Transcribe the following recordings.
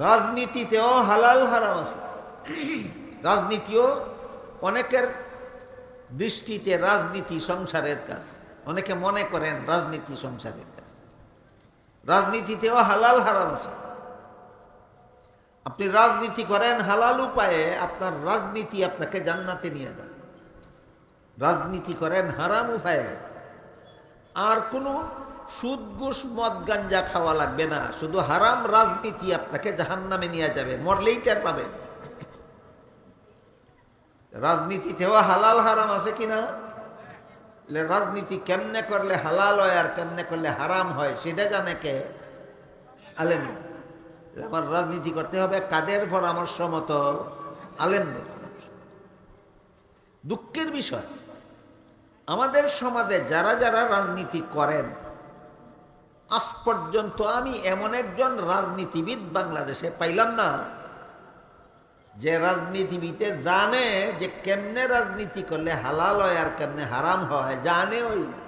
রাজনীতিতেও হালাল হারাম আছে। রাজনীতিও অনেকের দৃষ্টিতে রাজনীতি সংসারের কাজ, অনেকে মনে করেন রাজনীতি সংসারের কাজ। রাজনীতিতেও হালাল হারাম আছে। আপনি রাজনীতি করেন হালাল উপায়ে, আপনার রাজনীতি আপনাকে জান্নাতে নিয়ে যাবে। রাজনীতি করেন হারাম উপায়ে, আর কোনো সুদ ঘুষ মদ গাঞ্জা খাওয়া লাগবে না, শুধু হারাম রাজনীতি আপনাকে জাহান্নামে নিয়ে যাবে, মরলেই টের পাবেন। রাজনীতিতেও হালাল হারাম আছে কিনা? রাজনীতি কেমনে করলে হালাল হয় আর কেমনে করলে হারাম হয় সেটা জানে কে? আলেম। আমার রাজনীতি করতে হবে কাদের পরামর্শ মতো? আলেমদের পরামর্শ। দুঃখের বিষয়, আমাদের সমাজে যারা যারা রাজনীতি করেন, আজ পর্যন্ত আমি এমন একজন রাজনীতিবিদ বাংলাদেশে পাইলাম না যে রাজনীতিবিদে জানে যে কেমনে রাজনীতি করলে হালাল হয় আর কেমনে হারাম হয়, জানে ওই না।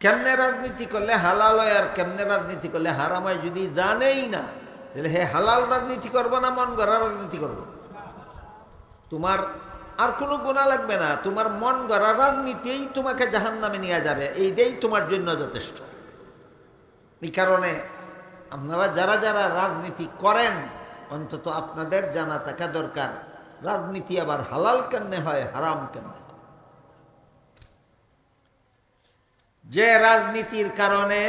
কেমনে রাজনীতি করলে হালাল হয় আর কেমনে রাজনীতি করলে হারাম হয় যদি জানেই না, তাহলে হে হালাল রাজনীতি করবো না মন গড়া রাজনীতি করবো? তোমার আর কোনো গুনাহ লাগবে না, তোমার মন গড়া রাজনীতিই তোমাকে জাহান্নামে নিয়ে যাবে, এইটাই তোমার জন্য যথেষ্ট। এই কারণে আপনারা যারা যারা রাজনীতি করেন, অন্তত আপনাদের জানা থাকা দরকার রাজনীতি আবার হালাল কেমনে হয়, হারাম কেমনে। যে রাজনীতির কারণে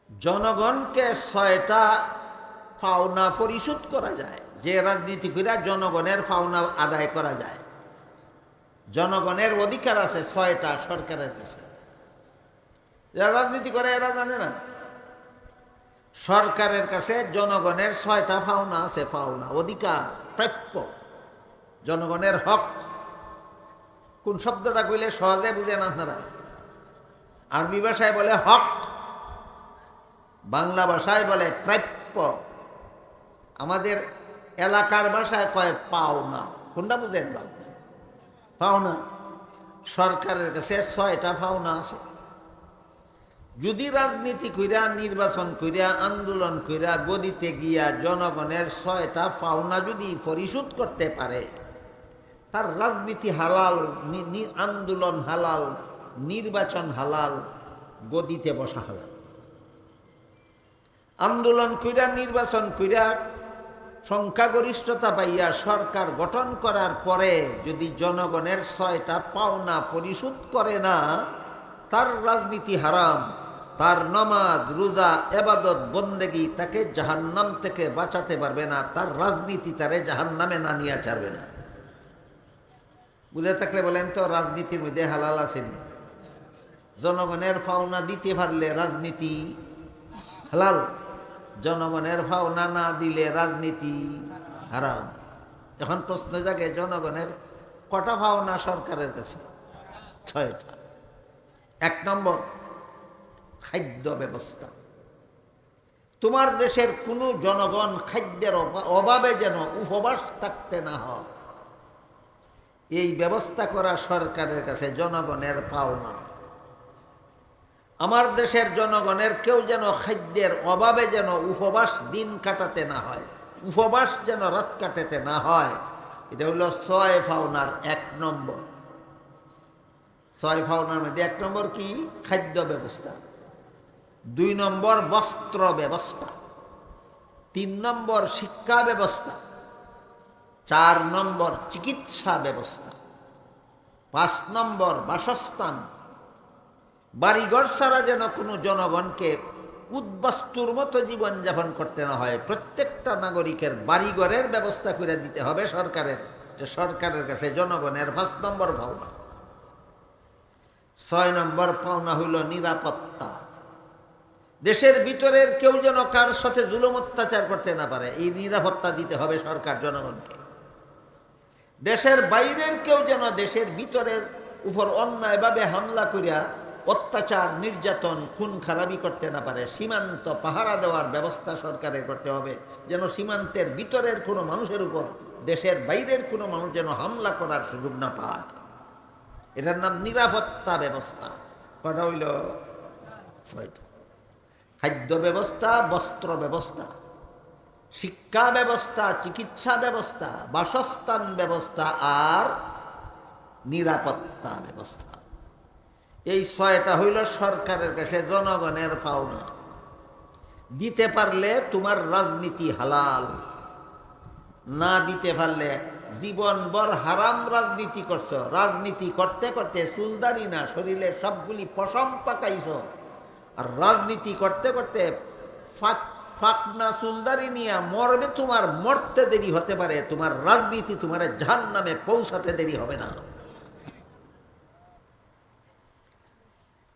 জনগণকে 6টা পাওনা পরিশোধ করা যায়, যে রাজনীতি করে জনগণের পাওনা আদায় করা যায়, জনগণের অধিকার আছে 6টা সরকারের কাছে। যারা রাজনীতি করে এরা জানে না, সরকারের কাছে জনগণের 6টা পাওনা আছে, পাওনা অধিকার, প্রাপ্য, জনগণের হক। কোন শব্দটা কইলে সহজে বুঝেন আপনারা? আরবি ভাষায় বলে হক, বাংলা ভাষায় বলে প্রাপ্য, আমাদের এলাকার ভাষায় কয় পাওনা। কোনটা বুঝেন? পাওনা। সরকারের কাছে 6টা পাওনা আছে। যদি রাজনীতি কইরা, নির্বাচন কইরা, আন্দোলন কইরা, গদিতে গিয়া জনগণের 6টা পাওনা যদি পরিশোধ করতে পারে, তার রাজনীতি হালাল, আন্দোলন হালাল, নির্বাচন হালাল, গদিতে বসা হালাল। আন্দোলন কইরা, নির্বাচন কইরা, সংখ্যাগরিষ্ঠতা পাইয়া সরকার গঠন করার পরে যদি জনগণের 6টা পাওনা পরিশোধ করে না, তার রাজনীতি হারাম। তার নামাজ, রোজা, ইবাদত, বন্দেগী তাকে জাহান্নাম থেকে বাঁচাতে পারবে না, তার রাজনীতি তারে জাহান্নামে না নিয়ে ছাড়বে না। বুঝে থাকলে বলেন তো, রাজনীতির মধ্যে হালাল আসেনি? জনগণের পাওনা দিতে পারলে রাজনীতি হালাল, জনগণের পাওনা না দিলে রাজনীতি হারাম। এখন প্রশ্ন জাগে, জনগণের কটা পাওনা সরকারের কাছে? 6টা। 1 নম্বর, খাদ্য ব্যবস্থা। তোমার দেশের কোনো জনগণ খাদ্যের অভাবে যেন উপবাস থাকতে না হয়, এই ব্যবস্থা করা সরকারের কাছে জনগণের পাওনা। আমার দেশের জনগণের কেউ যেন খাদ্যের অভাবে যেন উপবাস দিন কাটাতে না হয়, উপবাস যেন রাত কাটাতে না হয়, এটা হলো 6 পাওনার 1 নম্বর। 6 পাওনার মধ্যে 1 নম্বর কি? খাদ্য ব্যবস্থা। 2 নম্বর বস্ত্র ব্যবস্থা। 3 নম্বর শিক্ষা ব্যবস্থা। 4 নম্বর চিকিৎসা ব্যবস্থা। 5 নম্বর বাসস্থান। বাড়িঘর ছাড়া যেন কোনো জনগণকে উদ্বাস্তুর মতো জীবনযাপন করতে না হয়, প্রত্যেকটা নাগরিকের বাড়িঘরের ব্যবস্থা করে দিতে হবে সরকারের, যে সরকারের কাছে জনগণের 5 নম্বর পাওনা। 6 নম্বর পাওনা হইল নিরাপত্তা। দেশের ভিতরের কেউ যেন কার সাথে জুলুম অত্যাচার করতে না পারে, এই নিরাপত্তা দিতে হবে সরকার জনগণকে। দেশের বাইরের কেউ যেন দেশের ভিতরের উপর অন্যায়ভাবে হামলা করিয়া অত্যাচার, নির্যাতন, খুন খারাপি করতে না পারে। সীমান্ত পাহারা দেওয়ার ব্যবস্থা সরকারের করতে হবে, যেন সীমান্তের ভিতরের কোনো মানুষের উপর দেশের বাইরের কোনো মানুষ যেন হামলা করার সুযোগ না পায়। এটার নাম নিরাপত্তা ব্যবস্থা। কটা হইল? 6টা। খাদ্য ব্যবস্থা, বস্ত্র ব্যবস্থা, শিক্ষা ব্যবস্থা, চিকিৎসা ব্যবস্থা, বাসস্থান ব্যবস্থা আর নিরাপত্তা ব্যবস্থা। এই ছয়টা হইল সরকারের কাছে জনগণের পাওনা। দিতে পারলে তোমার রাজনীতি হালাল, না দিতে পারলে জীবনভর হারাম রাজনীতি করছ। রাজনীতি করতে করতে চুলদারি না, শরীরে সবগুলি পশম পাকাইছ। আর রাজনীতি করতে করতে ফাঁকনা চুলদারি নিয়ে মরবে, তোমার মরতে দেরি হতে পারে, তোমার রাজনীতি তোমার জাহান্নামে পৌঁছাতে দেরি হবে না।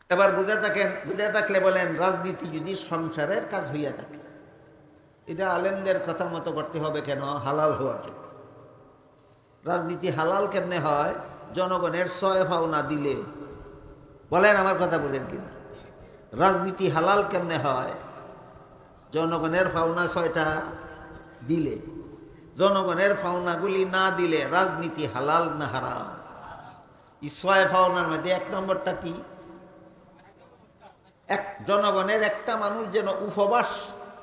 এবার বুঝে থাকলে বলেন, রাজনীতি যদি সংসারের কাজ হইয়া থাকে, এটা আলেমদের কথা মতো করতে হবে কেন? হালাল হওয়ার জন্য। রাজনীতি হালাল কেমনে হয়? জনগণের ছয় পাওনা দিলে। বলেন, আমার কথা বলেন কিনা? রাজনীতি হালাল কেমনে হয়? জনগণের পাওনা ছয়টা দিলে। জনগণের পাওনাগুলি না দিলে রাজনীতি হালাল না হারাম? এই ছয় পাওনার মধ্যে এক নম্বরটা কি? জনগণের একটা মানুষ যেন উপবাস,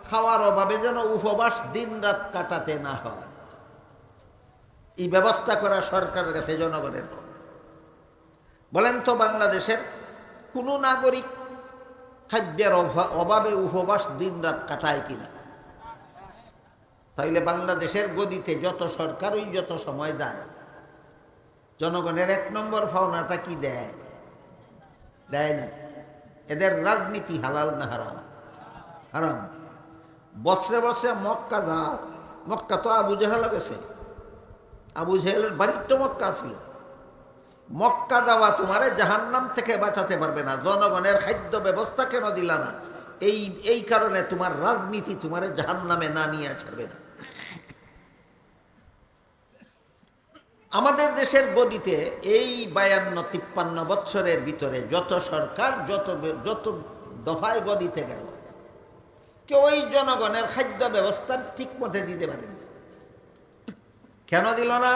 খাওয়ার অভাবে যেন উপবাস দিন রাত কাটাতে না হয়, এই ব্যবস্থা করা সরকারের কাছে জনগণের। বলেন তো, বাংলাদেশের কোনো নাগরিক খাদ্যের অভাবে উপবাস দিন রাত কাটায় কিনা? তাইলে বাংলাদেশের গদিতে যত সরকার ওই যত সময় যায়, জনগণের এক নম্বর পাওনাটা কি দেয়? দেয় না। এদের রাজনীতি হালাল না হারাম? হারাম। বছরে বছরে মক্কা যাও। মক্কা তো আবু জেহেল গেছে, আবু জেহেলের বাড়ির তো মক্কা ছিল। মক্কা যাওয়া তোমারে জাহান্নাম থেকে বাঁচাতে পারবে না। জনগণের খাদ্য ব্যবস্থা কেন দিলা না? এই কারণে তোমার রাজনীতি তোমারে জাহান্নামে না নিয়ে ছাড়বে না। আমাদের দেশের গদিতে এই 52-53 বৎসরের ভিতরে যত সরকার যত দফায় গদিতে গেল, কেউ ওই জনগণের খাদ্য ব্যবস্থা ঠিক মতে দিতে পারেনি। কেন দিল না?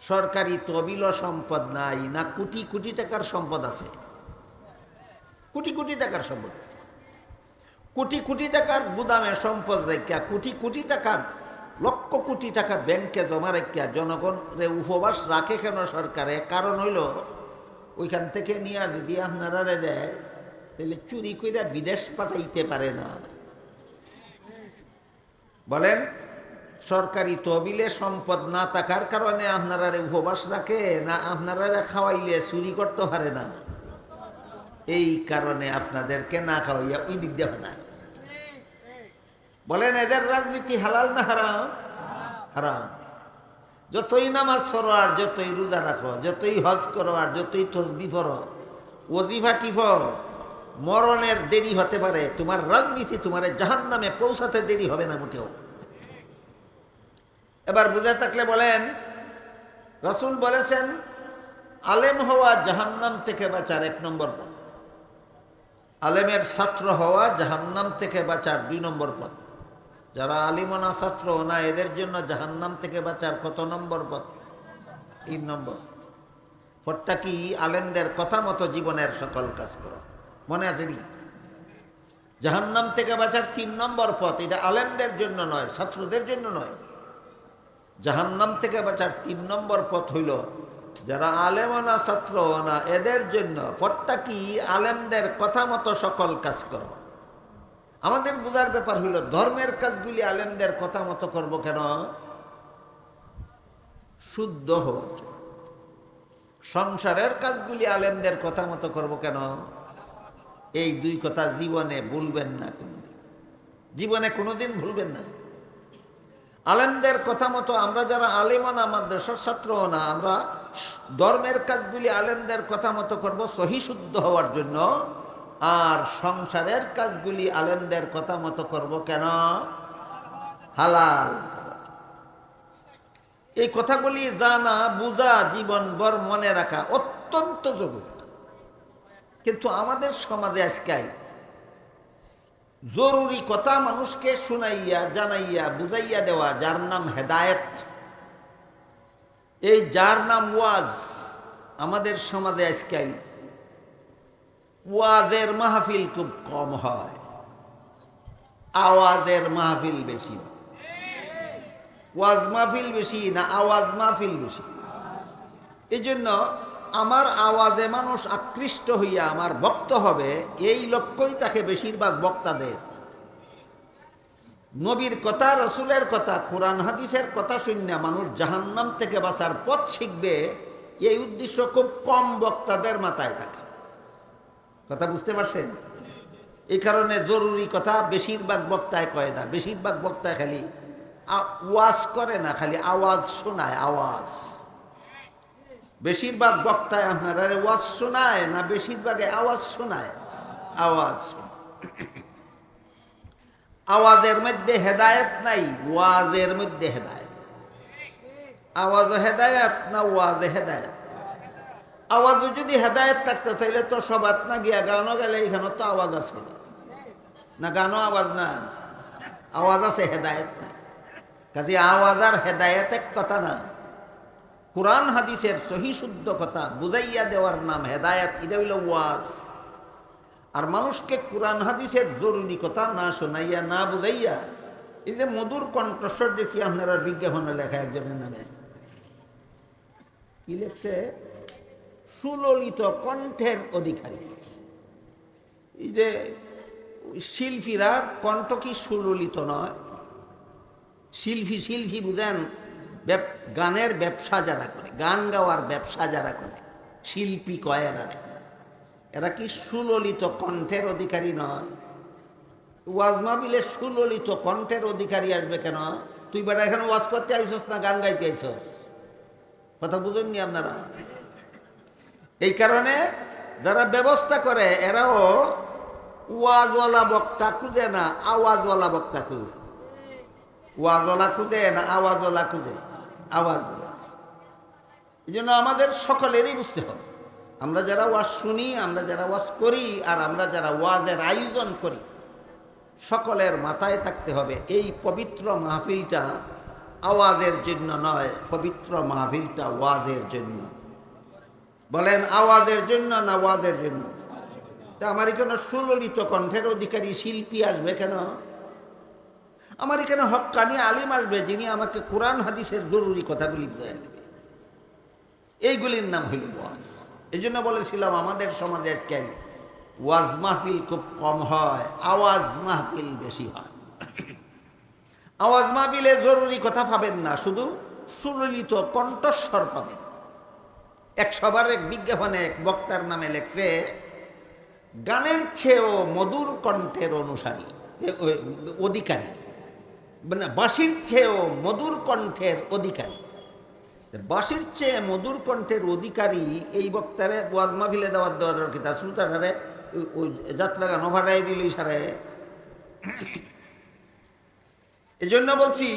সরকারি তহবিল সম্পদ নাই না, কোটি কোটি টাকার সম্পদ আছে। কোটি কোটি টাকার সম্পদ আছে। কোটি কোটি টাকার গুদামে সম্পদ রেখা, কোটি কোটি টাকা, লক্ষ কোটি টাকা ব্যাংকে জমা রেখা জনগণরে উপবাস রাখে কেন সরকারে? কারণ হইল, ওইখান থেকে নিয়ে যদি আপনারা দেয়, তাহলে চুরি করে বিদেশ পাঠাইতে পারে না। বলেন, সরকারি তহবিলে সম্পদ না থাকার কারণে আপনারা উপবাস রাখে না, আপনারা খাওয়াইলে চুরি করতে পারে না? এই কারণে আপনাদেরকে না খাওয়াইয়া ওই দিক দিয়ে না। বলেন, এদের রাজনীতি হালাল না হারাম? হারাম। যতই নামাজ পড়ো আর যতই রোজা রাখো, যতই হজ করো আর যতই তসবিহ পড়ো, ওজিফা টিফো, মরণের দেরি হতে পারে, তোমার রাজনীতি তোমার জাহান্নামে পৌঁছাতে দেরি হবে না মোটেও। এবার বুঝে থাকলে বলেন, রাসূল বলেছেন, আলেম হওয়া জাহান্নাম থেকে বাঁচার 1 নম্বর পথ। আলেমের ছাত্র হওয়া জাহান্নাম থেকে বাঁচার 2 নম্বর পথ। যারা আলিমনা ছাত্র না, এদের জন্য জাহান্নাম থেকে বাঁচার কত নম্বর পথ? 3 নম্বর। পথটা কি? আলেমদের কথা মতো জীবনের সকল কাজ করো। মনে আছে কি? জাহান্নাম থেকে বাঁচার 3 নম্বর পথ, এটা আলেমদের জন্য নয়, ছাত্রদের জন্য নয়। জাহান্নাম থেকে বাঁচার 3 নম্বর পথ হইল, যারা আলেমনা ছাত্র না, এদের জন্য। পথটা কি? আলেমদের কথা মতো সকল কাজ করো। আমাদের বুঝার ব্যাপার হইল, ধর্মের কাজগুলি আলেমদের কথা মতো করবো কেন? শুদ্ধ হওয়ার জন্য। সংসারের কাজগুলি আলেমদের কথা মতো করবো কেন? এই 2 কথা জীবনে ভুলবেন না, কোনদিন জীবনে কোনোদিন ভুলবেন না। আলেমদের কথা মতো আমরা যারা আলেমানা মাদ্রাসার ছাত্র না, আমরা ধর্মের কাজগুলি আলেমদের কথা মতো করবো সহি শুদ্ধ হওয়ার জন্য। আর সংসারের কাজগুলি আলেমদের কথা মতো করবো কেন? হালাল। এই কথাগুলি জানা, বুঝা, জীবনভর মনে রাখা অত্যন্ত জরুরি। কিন্তু আমাদের সমাজে আজকে জরুরি কথা মানুষকে শুনাইয়া, জানাইয়া, বুঝাইয়া দেওয়া, যার নাম হেদায়েত, এই যার নাম ওয়াজ, আমাদের সমাজে আজকে ওয়াজের মাহফিল খুব কম হয়, আওয়াজের মাহফিল বেশি। ওয়াজ মাহফিল বেশি না আওয়াজ মাহফিল বেশি? এই জন্য আমার আওয়াজে মানুষ আকৃষ্ট হইয়া আমার ভক্ত হবে, এই লক্ষ্যই তাকে বেশিরভাগ বক্তাদের। নবীর কথা, রসুলের কথা, কোরআন হাদিসের কথা শুনে মানুষ জাহান্নাম থেকে বাঁচার পথ শিখবে, এই উদ্দেশ্য খুব কম বক্তাদের মাথায় থাকে। কথা বুঝতে পারছেন? এই কারণে জরুরি কথা বেশিরভাগ বক্তায় কয় না। বেশিরভাগ বক্তায় খালি ওয়াজ করে না, খালি আওয়াজ শোনায়, আওয়াজ। বেশিরভাগ বক্তায় আপনারা ওয়াজ শোনায় না, বেশিরভাগে আওয়াজ শোনায়, আওয়াজ। আওয়াজের মধ্যে হেদায়েত নাই, ওয়াজের মধ্যে হেদায়েত। আওয়াজও হেদায়েত না ওয়াজে হেদায়েত? আওয়াজও যদি হেদায়েত থাকতো তাহলে তো সবাত না গিয়া গানও গেলে এখানে তো আওয়াজ আছে না, গানও আওয়াজ না, আওয়াজ আছে, হেদায়েত না। কাজে আওয়াজ আর হেদায়েত এক কথা না। কোরআন হাদিসের সহি শুদ্ধ কথা বুঝাইয়া দেওয়ার নাম হেদায়েত, এটা হইল ওয়াজ। আর মানুষকে কোরআন হাদিসের জরুরি কথা না শোনাইয়া, না বুঝাইয়া, এই যে মধুর কণ্ঠস্বর দেখছি আপনারা বিজ্ঞাপনে লেখা একজনের নামে, কি লেখছে? সুললিত কণ্ঠের অধিকারী। এই যে শিল্পীরা কণ্ঠ কি সুললিত নয়? শিল্পী বুঝেন, গানের ব্যবসা যারা করে, গান গাওয়ার ব্যবসা যারা করে, শিল্পী কয় এরা কি সুললিত কণ্ঠের অধিকারী নয়? ওয়াজ মাহফিলে সুললিত কণ্ঠের অধিকারী আসবে কেন? তুই বেটা এখানে ওয়াজ করতে আইসস না গান গাইতে আইসস? কথা বুঝেননি আপনারা? এই কারণে যারা ব্যবস্থা করে এরাও ওয়াজওয়ালা বক্তা খুঁজে না, আওয়াজওয়ালা বক্তা খুঁজে। ওয়াজওয়ালা খুঁজে না আওয়াজওয়ালা খুঁজে, আওয়াজওয়ালা। এই জন্য আমাদের সকলেরই বুঝতে হবে, আমরা যারা ওয়াজ শুনি, আমরা যারা ওয়াজ করি, আর আমরা যারা ওয়াজের আয়োজন করি, সকলের মাথায় থাকতে হবে এই পবিত্র মাহফিলটা আওয়াজের জন্য নয়, পবিত্র মাহফিলটা ওয়াজের জন্য। বলেন আওয়াজের জন্য না ওয়াজের জন্য? তা আমার এখানে সুললিত কণ্ঠের অধিকারী শিল্পী আসবে কেন? আমার এখানে হক্কানি আলিম আসবে যিনি আমাকে কোরআন হাদিসের জরুরি কথাগুলি বুঝিয়ে দেবে। এইগুলির নাম হইল ওয়াজ। এই জন্য বলেছিলাম আমাদের সমাজে আজকে ওয়াজ মাহফিল খুব কম হয়, আওয়াজ মাহফিল বেশি হয়। আওয়াজ মাহফিলে জরুরি কথা পাবেন না, শুধু সুললিত কণ্ঠস্বর পাবেন। এক সবার এক বিজ্ঞাপনে এক বক্তার নামে লেখছে, গানের চেয়েও মধুর কণ্ঠের অনুসারী অধিকারী, মানে বাঁশির চেয়েও মধুর কণ্ঠের অধিকারী। বাঁশির চেয়ে মধুর কণ্ঠের অধিকারী এই বক্তারে ওয়াজ মাহফিলে দেওয়ার কিতা শ্রোতারে ওই যাত্রা গান ভাটাই দিল ইশারে। এই জন্য বলছি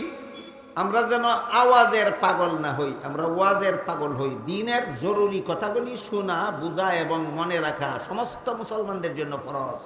আমরা যেন আওয়াজের পাগল না হই, আমরা ওয়াজের পাগল হই। দ্বীনের জরুরি কথাগুলি শোনা, বুঝা এবং মনে রাখা সমস্ত মুসলমানদের জন্য ফরজ।